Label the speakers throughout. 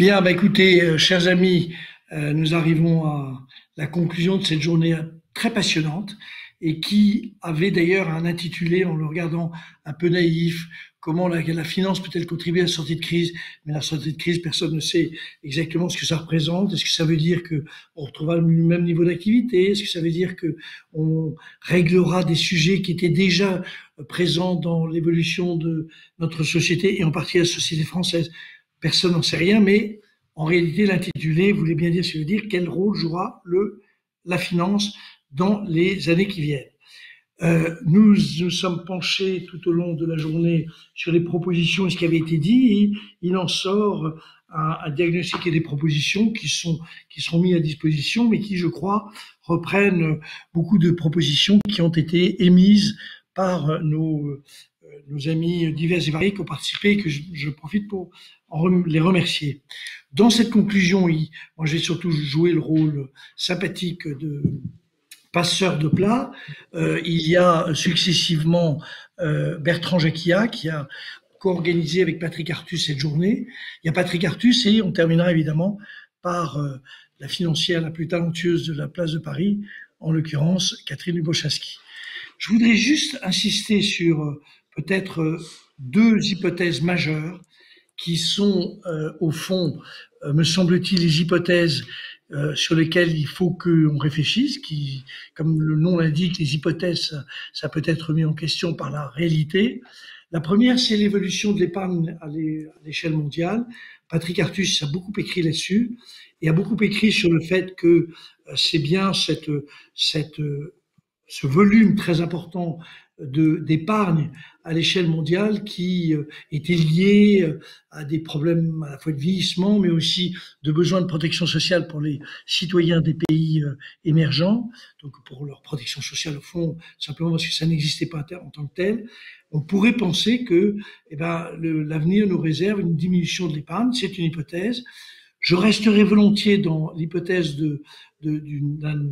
Speaker 1: Bien, bah écoutez, chers amis, nous arrivons à la conclusion de cette journée très passionnante et qui avait d'ailleurs un intitulé, en le regardant un peu naïf, comment la finance peut-elle contribuer à la sortie de crise? Mais la sortie de crise, personne ne sait exactement ce que ça représente. Est-ce que ça veut dire que on retrouvera le même niveau d'activité? Est-ce que ça veut dire que on réglera des sujets qui étaient déjà présents dans l'évolution de notre société et en particulier la société française? Personne n'en sait rien, mais en réalité, l'intitulé voulait bien dire ce que veut dire, quel rôle jouera la finance dans les années qui viennent. Nous sommes penchés tout au long de la journée sur les propositions et ce qui avait été dit, et il en sort un diagnostic et des propositions qui seront mis à disposition, mais qui, je crois, reprennent beaucoup de propositions qui ont été émises par nos amis divers et variés qui ont participé et que je profite pour les remercier. Dans cette conclusion, moi j'ai surtout joué le rôle sympathique de passeur de plats. Il y a successivement Bertrand Jacquia qui a co-organisé avec Patrick Artus cette journée. Il y a Patrick Artus et on terminera évidemment par la financière la plus talentueuse de la place de Paris, en l'occurrence Catherine Lubochansky. Je voudrais juste insister sur peut-être deux hypothèses majeures qui sont au fond, me semble-t-il, les hypothèses sur lesquelles il faut qu'on réfléchisse, qui, comme le nom l'indique, les hypothèses, ça peut être mis en question par la réalité. La première, c'est l'évolution de l'épargne à l'échelle mondiale. Patrick Artus a beaucoup écrit là-dessus et a beaucoup écrit sur le fait que c'est bien ce volume très important d'épargne à l'échelle mondiale qui était lié à des problèmes à la fois de vieillissement, mais aussi de besoins de protection sociale pour les citoyens des pays émergents, donc pour leur protection sociale au fond, simplement parce que ça n'existait pas en tant que tel. On pourrait penser que l'avenir nous réserve une diminution de l'épargne, c'est une hypothèse. Je resterai volontiers dans l'hypothèse d'un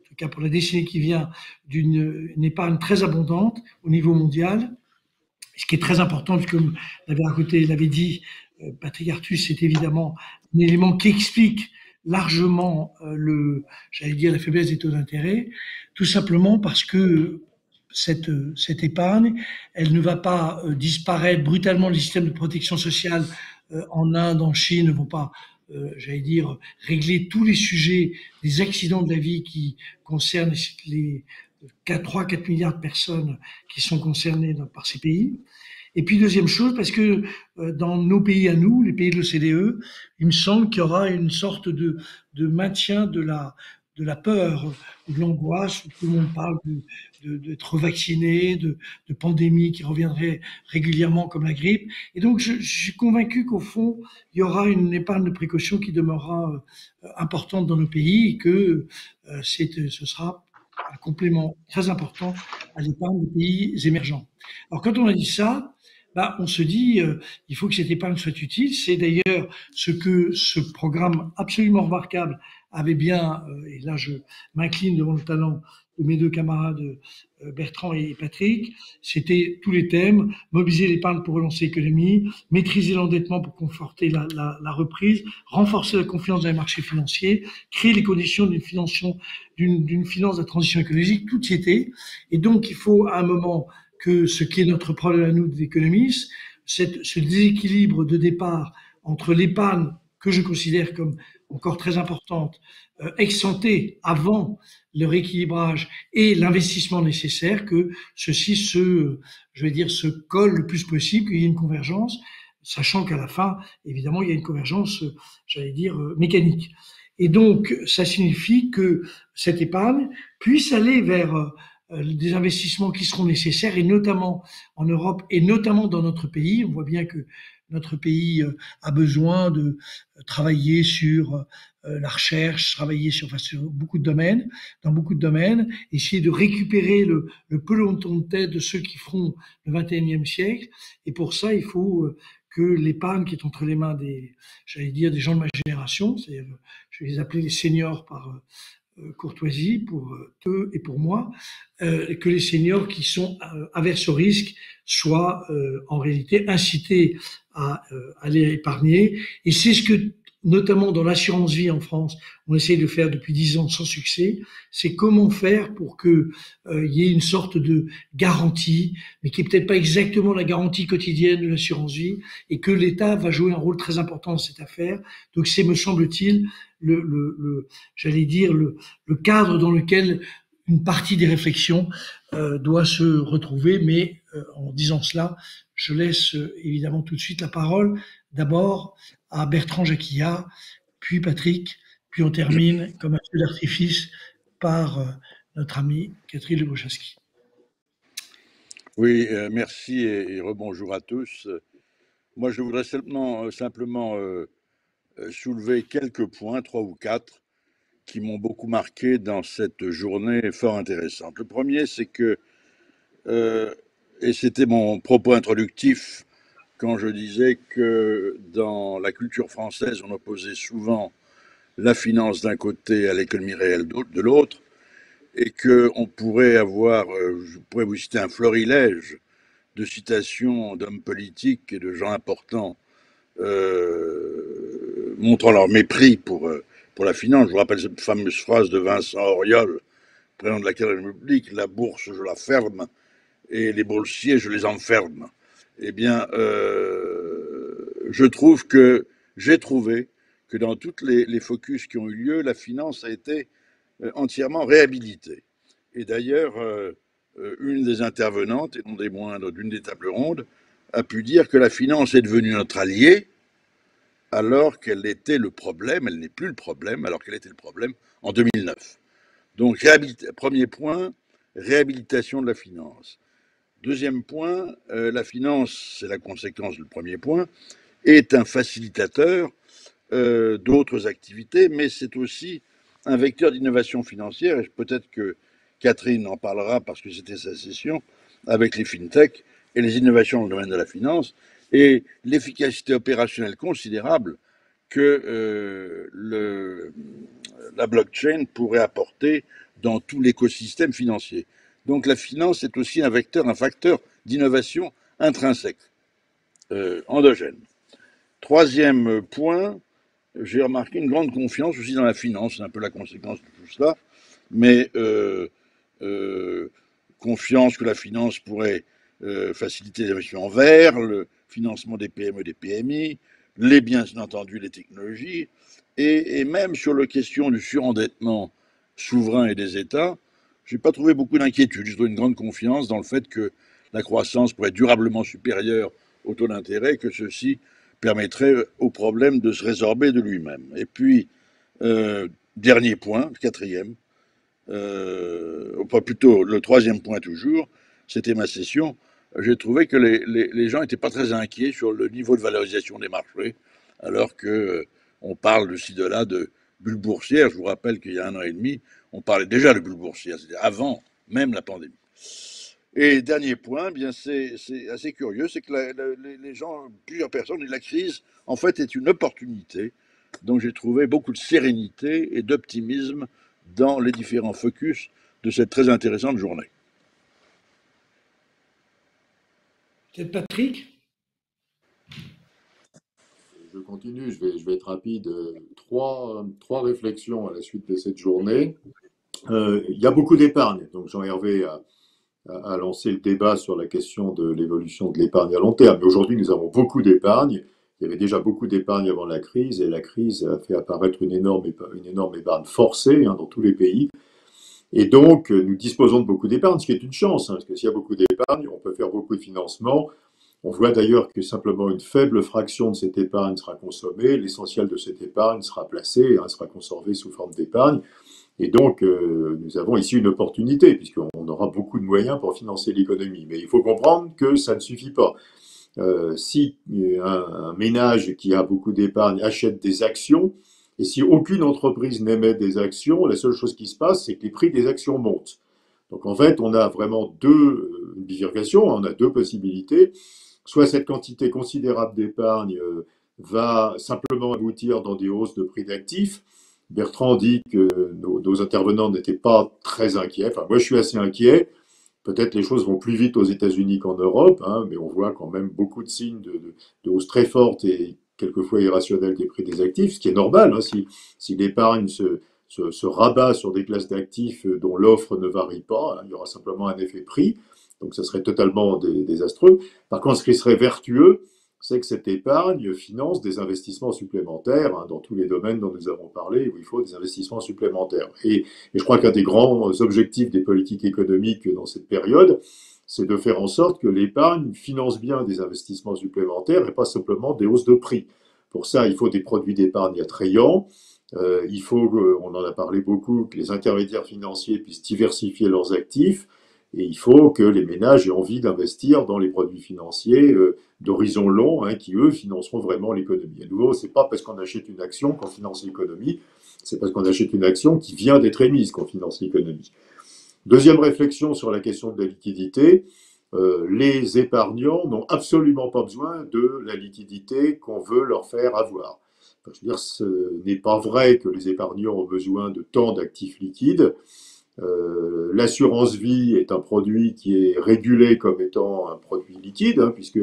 Speaker 1: en tout cas pour la décennie qui vient, d'une épargne très abondante au niveau mondial, ce qui est très important, puisque comme l'avait dit Patrick Artus, c'est évidemment un élément qui explique largement la faiblesse des taux d'intérêt, tout simplement parce que cette épargne, elle ne va pas disparaître brutalement. Les systèmes de protection sociale en Inde, en Chine ne vont pas régler tous les sujets des accidents de la vie qui concernent les 3-4 milliards de personnes qui sont concernées par ces pays. Et puis deuxième chose, parce que dans nos pays à nous, les pays de l'OCDE, il me semble qu'il y aura une sorte de maintien de la peur, de l'angoisse, où tout le monde parle d'être vacciné, de pandémies qui reviendraient régulièrement comme la grippe. Et donc, je suis convaincu qu'au fond, il y aura une épargne de précaution qui demeurera importante dans nos pays et que ce sera un complément très important à l'épargne des pays émergents. Alors, quand on a dit ça, on se dit il faut que cette épargne soit utile. C'est d'ailleurs ce que ce programme absolument remarquable avait bien, et là je m'incline devant le talent de mes deux camarades Bertrand et Patrick, c'était tous les thèmes: mobiliser l'épargne pour relancer l'économie, maîtriser l'endettement pour conforter la reprise, renforcer la confiance dans les marchés financiers, créer les conditions d'une finance de la transition écologique. Tout y était. Et donc il faut à un moment que ce qui est notre problème à nous d'économistes, ce déséquilibre de départ entre l'épargne que je considère comme encore très importante, ex-ante, avant le rééquilibrage, et l'investissement nécessaire, que ceci se colle le plus possible, qu'il y ait une convergence, sachant qu'à la fin, évidemment, il y a une convergence, mécanique. Et donc, ça signifie que cette épargne puisse aller vers des investissements qui seront nécessaires, et notamment en Europe, et notamment dans notre pays. On voit bien que notre pays a besoin de travailler sur la recherche, travailler sur beaucoup de domaines, dans beaucoup de domaines, essayer de récupérer le peloton de tête de ceux qui feront le XXIe siècle. Et pour ça, il faut que l'épargne qui est entre les mains des gens de ma génération, je vais les appeler les seniors par courtoisie pour eux et pour moi, que les seniors qui sont averses au risque soient en réalité incités à aller épargner. Et c'est ce que, notamment dans l'assurance vie en France, on essaye de faire depuis 10 ans sans succès, c'est comment faire pour que y ait une sorte de garantie, mais qui est peut-être pas exactement la garantie quotidienne de l'assurance vie, et que l'État va jouer un rôle très important dans cette affaire. Donc c'est, me semble-t-il, j'allais dire, le cadre dans lequel une partie des réflexions doit se retrouver. Mais en disant cela, je laisse évidemment tout de suite la parole d'abord à Bertrand Jacquillat, puis Patrick, puis on termine comme un feu d'artifice par notre amie Catherine Lebouchaski.
Speaker 2: Oui, merci et rebonjour à tous. Moi, je voudrais simplement soulever quelques points, 3 ou 4, qui m'ont beaucoup marqué dans cette journée fort intéressante. Le premier, c'est que, et c'était mon propos introductif quand je disais que dans la culture française, on opposait souvent la finance d'un côté à l'économie réelle de l'autre, et qu'on pourrait avoir, je pourrais vous citer un florilège de citations d'hommes politiques et de gens importants montrant leur mépris pour la finance. Je vous rappelle cette fameuse phrase de Vincent Auriol, président de la République: la bourse, je la ferme, et les boursiers, je les enferme. Eh bien, j'ai trouvé que dans toutes les focus qui ont eu lieu, la finance a été entièrement réhabilitée. Et d'ailleurs, une des intervenantes, et non des moindres, d'une des tables rondes, a pu dire que la finance est devenue notre allié, alors qu'elle était le problème. Elle n'est plus le problème, alors qu'elle était le problème en 2009. Donc, premier point, réhabilitation de la finance. Deuxième point, la finance, c'est la conséquence du premier point, est un facilitateur d'autres activités, mais c'est aussi un vecteur d'innovation financière. Et peut-être que Catherine en parlera parce que c'était sa session avec les fintech et les innovations dans le domaine de la finance et l'efficacité opérationnelle considérable que la blockchain pourrait apporter dans tout l'écosystème financier. Donc la finance est aussi un facteur d'innovation intrinsèque, endogène. Troisième point, j'ai remarqué une grande confiance aussi dans la finance, c'est un peu la conséquence de tout cela, mais confiance que la finance pourrait faciliter les investissements verts, le financement des PME, des PMI, bien entendu les technologies, et même sur la question du surendettement souverain et des États, j'ai pas trouvé beaucoup d'inquiétude. J'ai trouvé une grande confiance dans le fait que la croissance pourrait être durablement supérieure au taux d'intérêt, que ceci permettrait au problème de se résorber de lui-même. Et puis, dernier point, quatrième, plutôt le troisième point toujours, c'était ma session. J'ai trouvé que les gens n'étaient pas très inquiets sur le niveau de valorisation des marchés, alors que on parle de ci, de là, de bulle boursière. Je vous rappelle qu'il y a 1 an et demi, on parlait déjà de bulle boursière, c'était avant même la pandémie. Et dernier point, bien c'est assez curieux, c'est que les gens, plusieurs personnes, disent que la crise, en fait, est une opportunité. Donc j'ai trouvé beaucoup de sérénité et d'optimisme dans les différents focus de cette très intéressante journée.
Speaker 1: Peut-être Patrick?
Speaker 3: Je continue, je vais être rapide. Trois réflexions à la suite de cette journée. Il y a beaucoup d'épargne, donc Jean-Hervé a lancé le débat sur la question de l'évolution de l'épargne à long terme. Mais aujourd'hui, nous avons beaucoup d'épargne. Il y avait déjà beaucoup d'épargne avant la crise, et la crise a fait apparaître une énorme épargne forcée dans tous les pays. Et donc, nous disposons de beaucoup d'épargne, ce qui est une chance, parce que s'il y a beaucoup d'épargne, on peut faire beaucoup de financement. On voit d'ailleurs que simplement une faible fraction de cette épargne sera consommée, l'essentiel de cette épargne sera placé, sera conservé sous forme d'épargne. Et donc, nous avons ici une opportunité, puisqu'on aura beaucoup de moyens pour financer l'économie. Mais il faut comprendre que ça ne suffit pas. Si un ménage qui a beaucoup d'épargne achète des actions, et si aucune entreprise n'émet des actions, la seule chose qui se passe, c'est que les prix des actions montent. Donc en fait, on a vraiment une bifurcation, on a deux possibilités. Soit cette quantité considérable d'épargne va simplement aboutir dans des hausses de prix d'actifs, Bertrand dit que nos intervenants n'étaient pas très inquiets. Enfin, moi, je suis assez inquiet. Peut-être les choses vont plus vite aux États-Unis qu'en Europe, hein, mais on voit quand même beaucoup de signes de hausse très forte et quelquefois irrationnelle des prix des actifs, ce qui est normal. Hein, si l'épargne se rabat sur des classes d'actifs dont l'offre ne varie pas, hein, il y aura simplement un effet prix. Donc ça serait totalement désastreux. Par contre, ce qui serait vertueux, c'est que cette épargne finance des investissements supplémentaires, hein, dans tous les domaines dont nous avons parlé, où il faut des investissements supplémentaires. Et je crois qu'un des grands objectifs des politiques économiques dans cette période, c'est de faire en sorte que l'épargne finance bien des investissements supplémentaires et pas simplement des hausses de prix. Pour ça, il faut des produits d'épargne attrayants. Il faut, on en a parlé beaucoup, que les intermédiaires financiers puissent diversifier leurs actifs. Et il faut que les ménages aient envie d'investir dans les produits financiers d'horizon long, hein, qui, eux, financeront vraiment l'économie. À nouveau, c'est pas parce qu'on achète une action qu'on finance l'économie, c'est parce qu'on achète une action qui vient d'être émise qu'on finance l'économie. Deuxième réflexion sur la question de la liquidité, les épargnants n'ont absolument pas besoin de la liquidité qu'on veut leur faire avoir. Enfin, je veux dire, ce n'est pas vrai que les épargnants ont besoin de tant d'actifs liquides. L'assurance vie est un produit qui est régulé comme étant un produit liquide, hein, puisque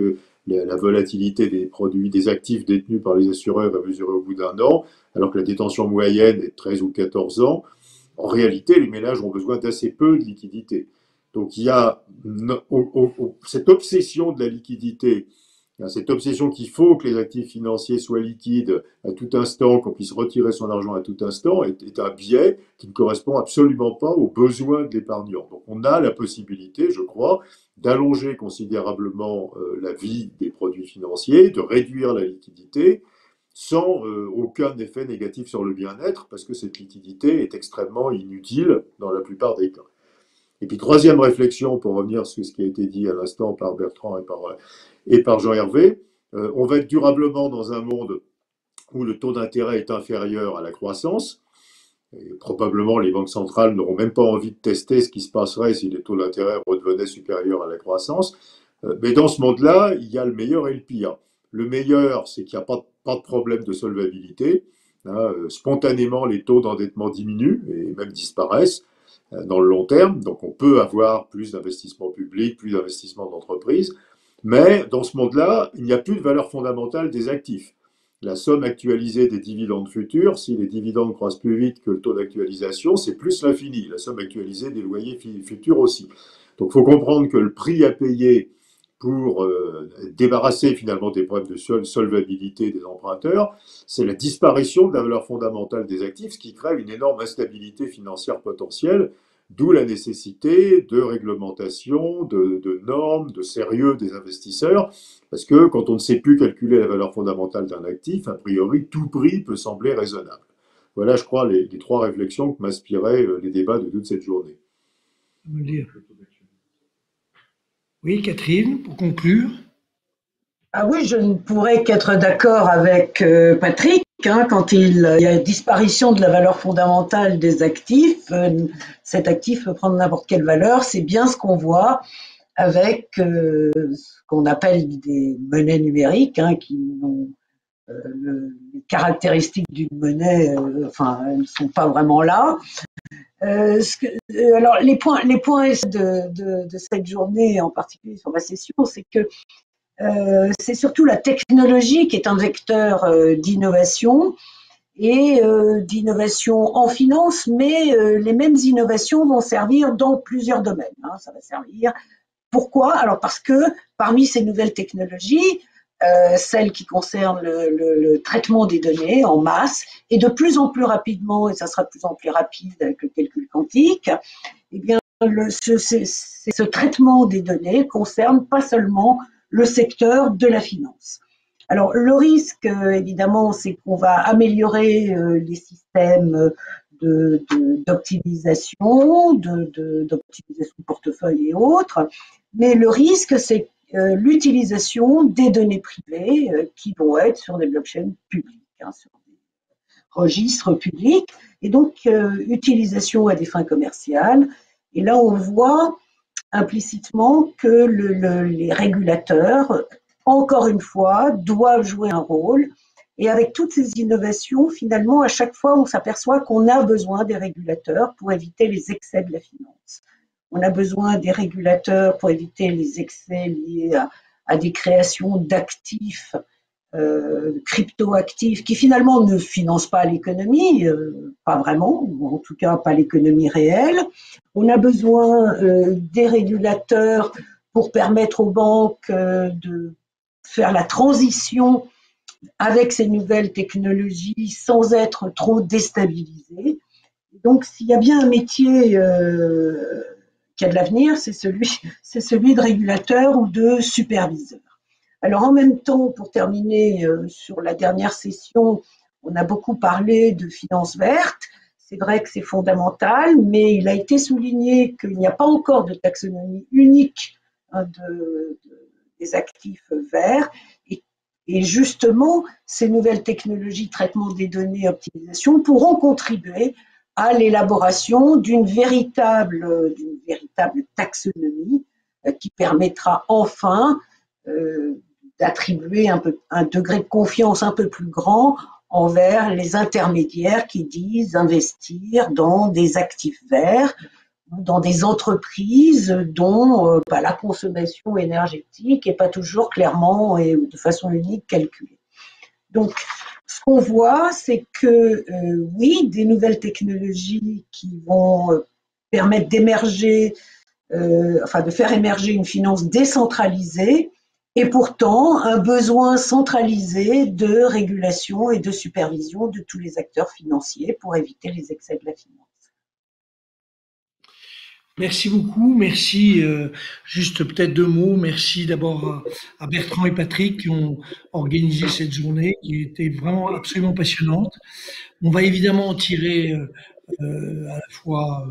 Speaker 3: la volatilité des produits, des actifs détenus par les assureurs est mesurée au bout d'un an, alors que la détention moyenne est de 13 ou 14 ans. En réalité, les ménages ont besoin d'assez peu de liquidité. Donc il y a cette obsession de la liquidité, cette obsession qu'il faut que les actifs financiers soient liquides à tout instant, qu'on puisse retirer son argent à tout instant, est un biais qui ne correspond absolument pas aux besoins de l'épargnant. Donc on a la possibilité, je crois, d'allonger considérablement la vie des produits financiers, de réduire la liquidité, sans aucun effet négatif sur le bien-être, parce que cette liquidité est extrêmement inutile dans la plupart des cas. Et puis troisième réflexion, pour revenir sur ce qui a été dit à l'instant par Bertrand et par Jean-Hervé, on va être durablement dans un monde où le taux d'intérêt est inférieur à la croissance. Et probablement, les banques centrales n'auront même pas envie de tester ce qui se passerait si les taux d'intérêt redevenaient supérieurs à la croissance. Mais dans ce monde-là, il y a le meilleur et le pire. Le meilleur, c'est qu'il n'y a pas de problème de solvabilité. Hein, spontanément, les taux d'endettement diminuent et même disparaissent dans le long terme. Donc, on peut avoir plus d'investissements publics, plus d'investissements d'entreprises. Mais dans ce monde-là, il n'y a plus de valeur fondamentale des actifs. La somme actualisée des dividendes futurs, si les dividendes croissent plus vite que le taux d'actualisation, c'est plus l'infini. La somme actualisée des loyers futurs aussi. Donc il faut comprendre que le prix à payer pour débarrasser finalement des problèmes de solvabilité des emprunteurs, c'est la disparition de la valeur fondamentale des actifs, ce qui crée une énorme instabilité financière potentielle. D'où la nécessité de réglementation, de normes, de sérieux des investisseurs, parce que quand on ne sait plus calculer la valeur fondamentale d'un actif, a priori, tout prix peut sembler raisonnable. Voilà, je crois, les trois réflexions que m'inspiraient les débats de toute cette journée.
Speaker 1: Oui, Catherine, pour conclure.
Speaker 4: Ah oui, je ne pourrais qu'être d'accord avec Patrick. Hein, quand il y a disparition de la valeur fondamentale des actifs, cet actif peut prendre n'importe quelle valeur. C'est bien ce qu'on voit avec ce qu'on appelle des monnaies numériques, hein, qui ont les caractéristiques d'une monnaie, enfin, elles ne sont pas vraiment là. Alors, les points de cette journée, en particulier sur la session, c'est que c'est surtout la technologie qui est un vecteur d'innovation et d'innovation en finance, mais les mêmes innovations vont servir dans plusieurs domaines. Hein. Ça va servir. Pourquoi? Alors parce que parmi ces nouvelles technologies, celles qui concernent le traitement des données en masse et de plus en plus rapidement, et ça sera de plus en plus rapide avec le calcul quantique, eh bien ce traitement des données concerne pas seulement le secteur de la finance. Alors, le risque, évidemment, c'est qu'on va améliorer les systèmes d'optimisation, d'optimisation de portefeuille et autres, mais le risque, c'est l'utilisation des données privées qui vont être sur des blockchains publiques, hein, sur des registres publics, et donc utilisation à des fins commerciales. Et là, on voit implicitement que les régulateurs, encore une fois, doivent jouer un rôle Et avec toutes ces innovations, finalement, à chaque fois, on s'aperçoit qu'on a besoin des régulateurs pour éviter les excès de la finance. On a besoin des régulateurs pour éviter les excès liés à des créations d'actifs, crypto-actifs, qui finalement ne financent pas l'économie, pas vraiment, ou en tout cas pas l'économie réelle. On a besoin des régulateurs pour permettre aux banques de faire la transition avec ces nouvelles technologies sans être trop déstabilisées. Donc, s'il y a bien un métier qui a de l'avenir, c'est celui de régulateur ou de superviseur. Alors, en même temps, pour terminer sur la dernière session, on a beaucoup parlé de finances vertes. C'est vrai que c'est fondamental, mais il a été souligné qu'il n'y a pas encore de taxonomie unique des actifs verts. Et justement, ces nouvelles technologies, traitement des données, optimisation, pourront contribuer à l'élaboration d'une véritable taxonomie qui permettra enfin d'attribuer un degré de confiance un peu plus grand envers les intermédiaires qui disent investir dans des actifs verts, dans des entreprises dont la consommation énergétique n'est pas toujours clairement et de façon unique calculée. Donc, ce qu'on voit, c'est que oui, des nouvelles technologies qui vont permettre d'émerger, de faire émerger une finance décentralisée, et pourtant un besoin centralisé de régulation et de supervision de tous les acteurs financiers pour éviter les excès de la finance.
Speaker 1: Merci beaucoup, merci. Juste peut-être 2 mots. Merci d'abord à Bertrand et Patrick qui ont organisé cette journée qui était vraiment absolument passionnante. On va évidemment en tirer à la fois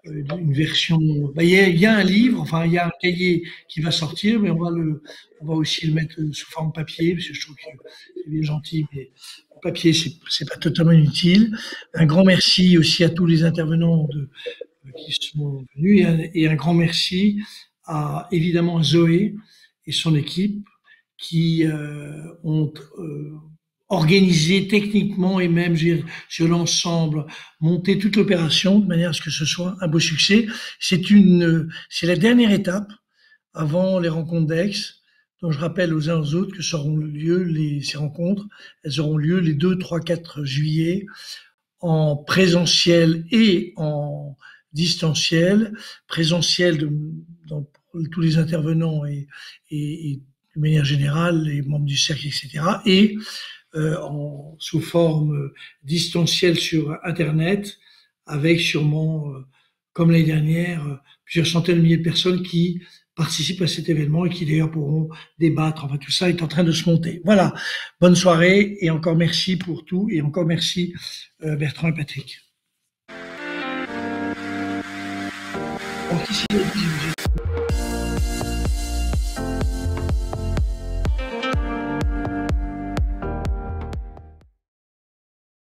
Speaker 1: une version. Il y a un livre, enfin il y a un cahier qui va sortir, mais on va aussi le mettre sous forme papier parce que je trouve que c'est bien gentil, mais le papier c'est pas totalement inutile. Un grand merci aussi à tous les intervenants qui sont venus et un grand merci à évidemment Zoé et son équipe qui ont organisé techniquement et même sur l'ensemble, monté toute l'opération de manière à ce que ce soit un beau succès. C'est la dernière étape avant les rencontres d'Aix. Donc je rappelle aux uns aux autres que ces rencontres, elles auront lieu les 2, 3, 4 juillet en présentiel et en distanciel, présentiel dans tous les intervenants et de manière générale, les membres du cercle, etc. Et sous forme distancielle sur Internet, avec sûrement, comme l'année dernière, plusieurs centaines de milliers de personnes qui participent à cet événement et qui d'ailleurs pourront débattre. Enfin, tout ça est en train de se monter. Voilà. Bonne soirée et encore merci pour tout et encore merci Bertrand et Patrick.